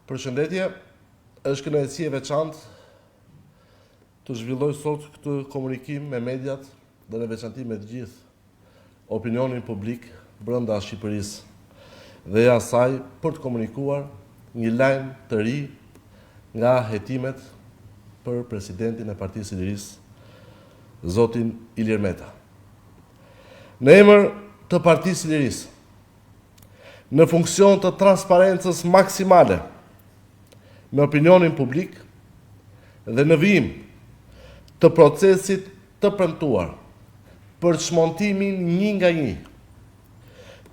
Përshëndetje, është kënaqësi e veçantë të zhvilloj sot këtë komunikim me mediat dhe në veçanti me të gjithë opinionin publik brenda Shqipërisë dhe asaj për të komunikuar një lajm të ri nga hetimet për presidentin e Partisë së Lirisë, zotin Ilir Meta. Në emër të Partisë së Lirisë, në funksion të transparencës maksimale në opinionin publik dhe në vijim të procesit të premtuar për çmontimin një nga një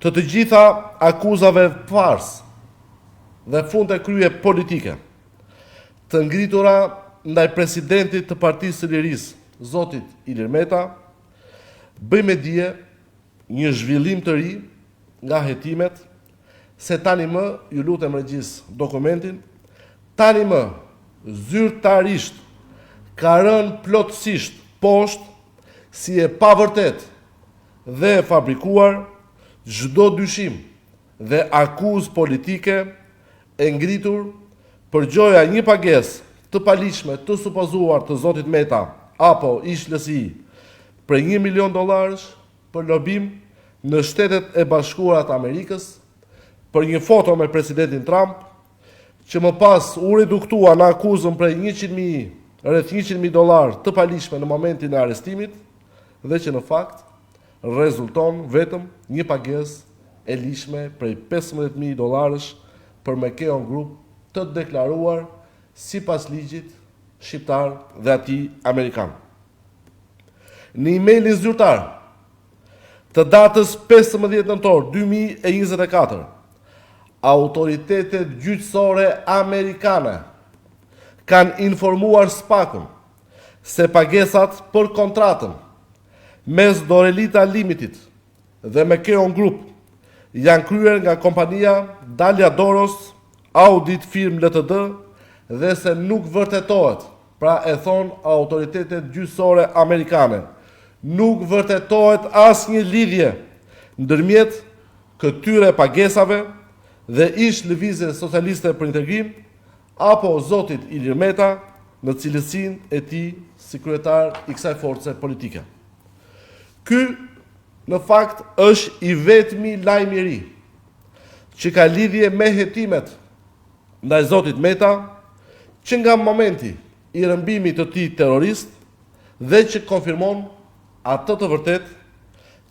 të gjitha akuzave farsë dhe funde krye politike të ngritura ndaj presidentit të Partisë së Lirisë, zotit Ilir Meta, bëjmë dije një zhvillim të ri nga hetimet se tani më, ju lutem regjis dokumentin, tani më zyrtarisht ka rënë plotësisht poshtë si e pavërtet dhe e fabrikuar çdo dyshim dhe akuzë politike e ngritur për gjoja një pagesë të paligjshme të supozuar të zotit Meta apo ish LSI për $1 milion për lobim në Shtetet e Bashkuara të Amerikës, për një foto me presidentin Trump, që më pas u reduktua në akuzën prej rreth $100.000 të paligjshme në momentin e arrestimit dhe që në fakt rezulton vetëm një pagesë e lishme prej $15.000 për McKeown Group të deklaruar sipas ligjit shqiptar dhe atij amerikan. Në emailin zyrtar të datës 15 nëntor 2024, autoritetet gjyqësore amerikane kanë informuar SPAK-ën se pagesat për kontratën mes Dorelita Limited dhe McKeown Group janë kryer nga kompania Dalia Doros Audit Firm Ltd dhe se nuk vërtetohet, pra e thon autoritetet gjyqësore amerikane, nuk vërtetohet asnjë lidhje ndërmjet këtyre pagesave dhe ish Lëvizjes Socialiste për Integrim apo zotit Ilir Meta në cilësinë e tij si kryetar i kësaj force politike. Ky në fakt është i vetmi lajm i ri që ka lidhje me hetimet ndaj zotit Meta, që nga momenti i rëmbimit të tij terrorist dhe që konfirmon atë të vërtet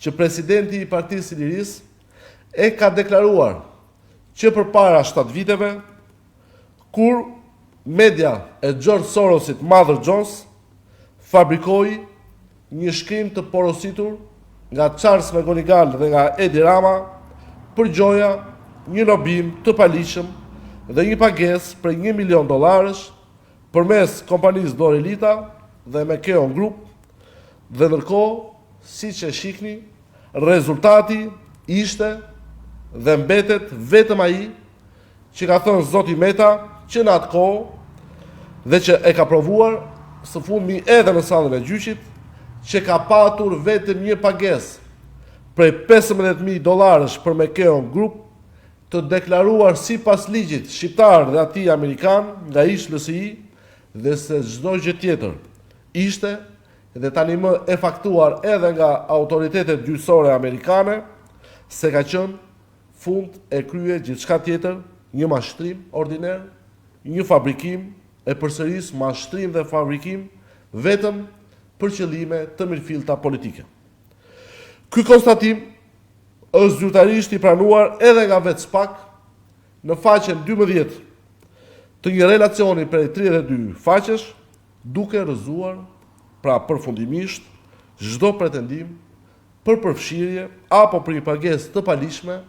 që presidenti i Partisë së Lirisë e ka deklaruar që përpara 7 viteve, kur media e George Sorosit Mother Jones fabrikoi një shkrim të porositur nga Charles McGonigal dhe nga Edi Rama për gjoja një lobim të paligjshëm dhe një pagesë për $1 milion përmes kompanisë Dorelita dhe McKeown Group, dhe ndërkohë, siç e shihni, rezultati ishte dhe mbetet vetëm ai që ka thënë zoti Meta që në atë kohë dhe që e ka provuar së fundmi edhe në sallën e gjyqit, që ka patur vetëm një pagesë prej $15.000 për McKeown Group të deklaruar sipas ligjit shqiptar dhe atij amerikan nga ish LSI, dhe se çdo gjë tjetër ishte dhe tani më e faktuar edhe nga autoritetet gjyqësore amerikane se ka qenë fund e krye gjithçka tjetër, një mashtrim ordiner, një fabrikim e përsëris mashtrim dhe fabrikim vetëm për qëllime të mirëfillta politike. Ky konstatim është zyrtarisht i pranuar edhe nga vetë SPAK në faqen 12 të një relacioni prej 32 faqesh, duke rrëzuar pra përfundimisht çdo pretendim për përfshirje apo për një pagesë të paligjshme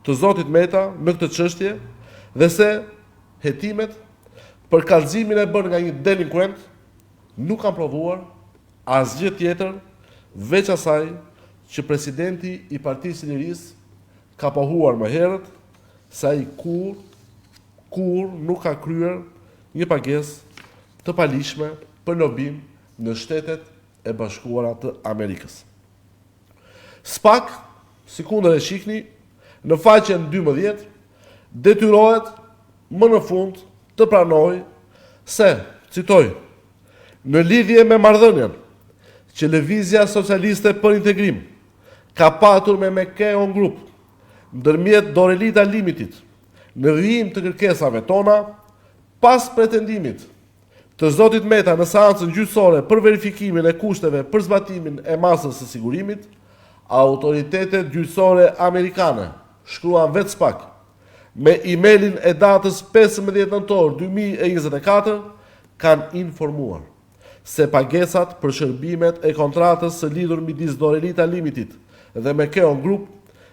të zotit Meta në këtë çështje dhe se hetimet për kallëzimin e bërë nga një delinkuent nuk kanë provuar asgjë tjetër veç asaj që presidenti i Partisë së Lirisë ka pohuar më herët se ai kur nuk ka kryer një pagesë të paligjshme për lobim në Shtetet e Bashkuara të Amerikës. SPAK, sikundër e shihni, në faqen 12, detyrohet më në fund të pranoj se, citoj, në lidhje me marrëdhënien që Lëvizja Socialiste për Integrim ka patur me McKeown Group ndërmjet Dorelita Limited në vijim të kërkesave tona, pas pretendimit të zotit Meta në seancën gjyqësore për verifikimin e kushteve për zbatimin e masës së sigurimit, autoritetet gjyqësore amerikane, shkruan vetë SPAK, me emailin e datës 15 nëntor 2024, kanë informuar se pagesat për shërbimet e kontratës së lidhur midis Dorelita Limited dhe McKeown Group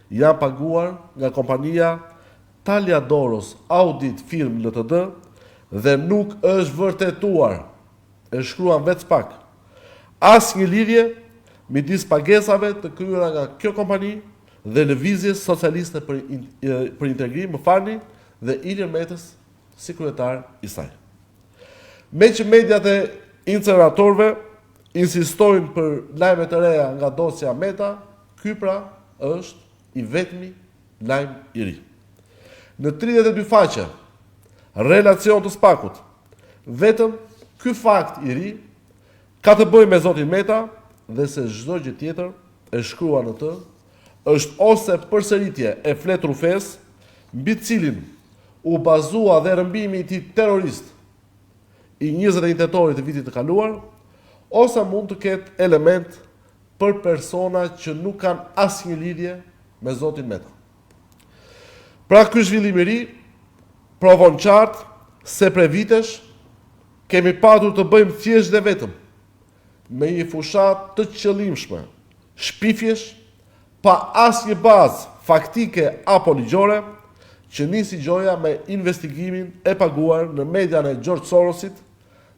janë paguar nga kompania Taliadoros Audit Firm Ltd dhe nuk është vërtetuar, e shkruan vetë SPAK, asnjë lidhje midis pagesave të kryera nga kjo kompani dhe Lëvizjes Socialiste për Integrim, më falni, dhe Ilir Metës si kryetar i saj. Me që mediat e inceneratorëve insistojnë për lajme të reja nga dosja Meta, ky pra është i vetmi lajm i ri. Në 32 faqe relacion të SPAK-ut, vetëm ky fakt i ri ka të bëjë me zotin Meta dhe se çdo gjë tjetër e shkruar në të është ose përsëritje e flet rrufes mbi cilin u bazua dhe rëmbimi i tij terrorist i 21 tetorit të vitit të kaluar, ose mund të ketë element për persona që nuk kanë asnjë lidhje me zotin Meta. Pra ky zhvillim i ri provon qartë se pre vitesh kemi patur të bëjmë thjesht dhe vetëm me një fushat të qëllimshme, shpifjesh, pa asnjë bazë faktike apo ligjore, që nisi gjoja me investigimin e paguar në median e George Sorosit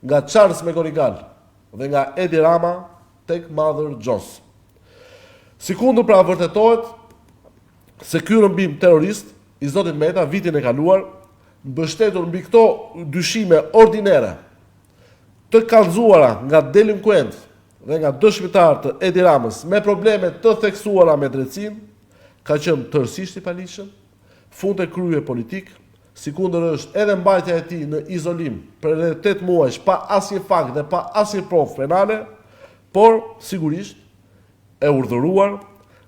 nga Charles McGonigal dhe nga Edi Rama tek Mother Jones. Sikundur pra vërtetohet se ky rëmbim terrorist i zotit Meta vitin e kaluar, mbështetur mbi këto dyshime ordinere të kallëzuara nga delinkuent dhe nga dëshmitar të Edi Ramës me probleme të theksuara me drejtësinë, ka qenë tërësisht i paligjshëm, fund e krye politik, sikundër është edhe mbajtja e tij në izolim për rreth 8 muaj pa asnjë fakt dhe pa asnjë provë penale, por sigurisht e urdhëruar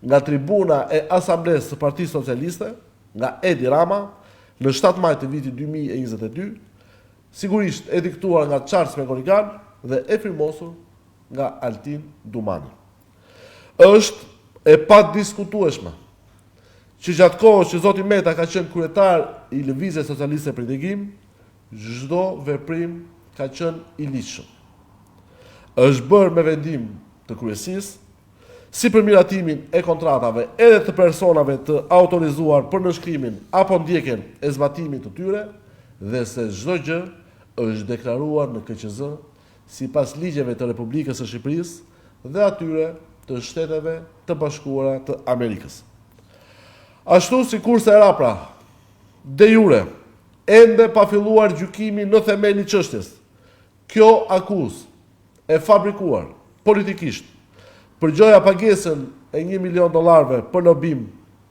nga tribuna e Asamblesë së Partisë Socialiste, nga Edi Rama, në 7 maj të vitit 2022, sigurisht e diktuar nga Charles McGonigal dhe e firmosur nga Altin Dumani. Është e padiskutueshme që gjatë kohës që zoti Meta ka qenë kryetar i Lëvizjes Socialiste për Integrim, çdo veprim ka qenë i ligjshëm. Është bërë me vendim të kryesisë, si për miratimin e kontratave edhe të personave të autorizuar për nënshkrimin apo ndjekjen e zbatimit të tyre, dhe se çdo gjë është deklaruar në KQZ sipas ligjeve të Republikës së Shqipërisë dhe atyre të Shteteve të Bashkuara të Amerikës. Ashtu sikurse era pra, de jure, ende pa filluar gjykimi në themeli çështjes, kjo akuzë e fabrikuar politikisht përgjoja pagesën e $1 milion për lobim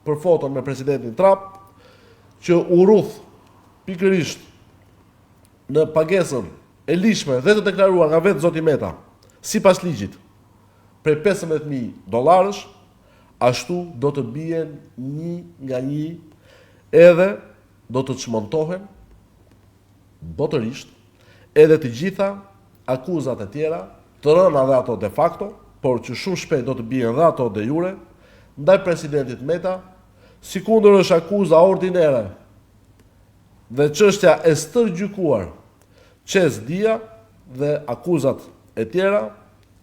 për foton me presidentin Trump, që u rruth pikërisht në pagesën e ligjshme dhe të deklaruar nga vetë zoti Meta, sipas ligjit, prej $15.000, ashtu do të bien një nga një edhe do të çmontohen botërisht edhe të gjitha akuzat e tjera, të rëna dhe ato de facto, por që shumë shpejt do të bien dhe ato de jure, ndaj presidentit Meta, sikundër është akuza ordinere dhe çështja e stërgjykuar Qes Dia dhe akuzat e tjera,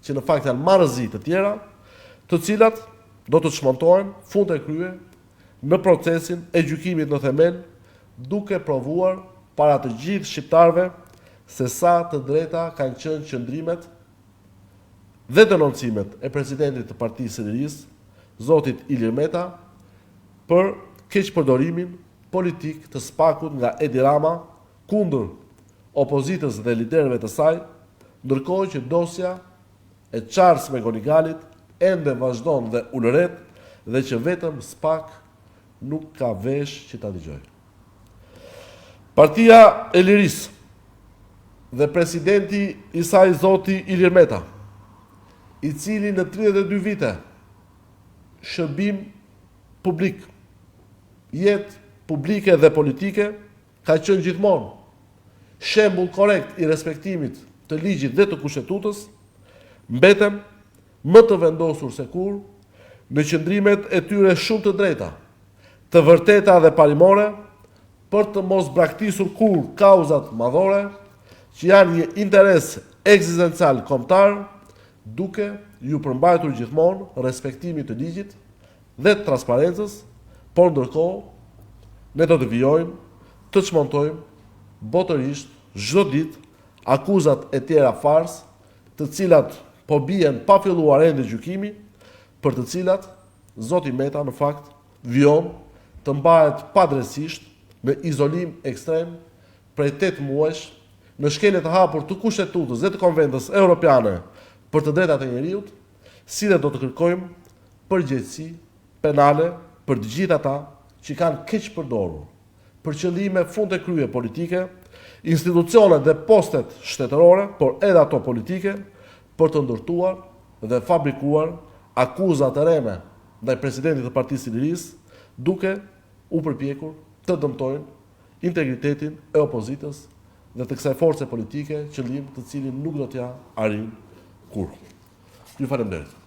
që në fakt janë marrëzi të tjera, të cilat do të çmontohen fund e krye në procesin e gjykimit në themel, duke provuar para të gjithë shqiptarëve se sa të drejta kanë qenë qëndrimet dhe denoncimet e presidentit të Partisë së Lirisë, zotit Ilir Meta, për keqpërdorimin politik të SPAK-ut nga Edi Rama kundër opozitës dhe liderëve të saj, ndërkohë që dosja e Charles McGonigalit ende vazhdon dhe ulëret dhe që vetëm SPAK nuk ka vesh që ta dëgjojë. Partia e Lirisë dhe presidenti i saj zoti Ilir Meta, i cili në 32 vite shërbim publik, jetë publike dhe politike, ka qenë gjithmonë shembull korrekt i respektimit të ligjit dhe të kushtetutës, mbetem më të vendosur se kur në qëndrimet e tyre shumë të drejta, të vërteta dhe parimore, për të mos braktisur kur kauzat madhore, që janë një interes ekzistencial kombëtar, duke ju përmbajtur gjithmonë respektimit të ligjit dhe të transparencës, por ndërkohë ne do të vijojmë, të çmontojmë botërisht çdo ditë akuzat e tjera fars, të cilat po bien pa filluar ende gjykimi, për të cilat zoti Meta në fakt vijon të mbahet padrejtisht me izolim ekstrem prej 8 muajsh në shkelje të hapur të kushtetutës dhe të konventës europiane për të drejtat e njeriut, si dhe do të kërkojmë përgjegjësi penale për të gjithë ata që kanë keq përdorur për qëllime fund e krye politike, institucionet dhe postet shtetërore, por edhe ato politike, për të ndërtuar dhe fabrikuar akuzat e reme ndaj presidentit të Partisë së Lirisë, duke u përpjekur të dëmtojnë integritetin e opozitës dhe të kësaj force politike, qëllim të cilin nuk do t'ja arrijnë kurrë. Ju falenderoj.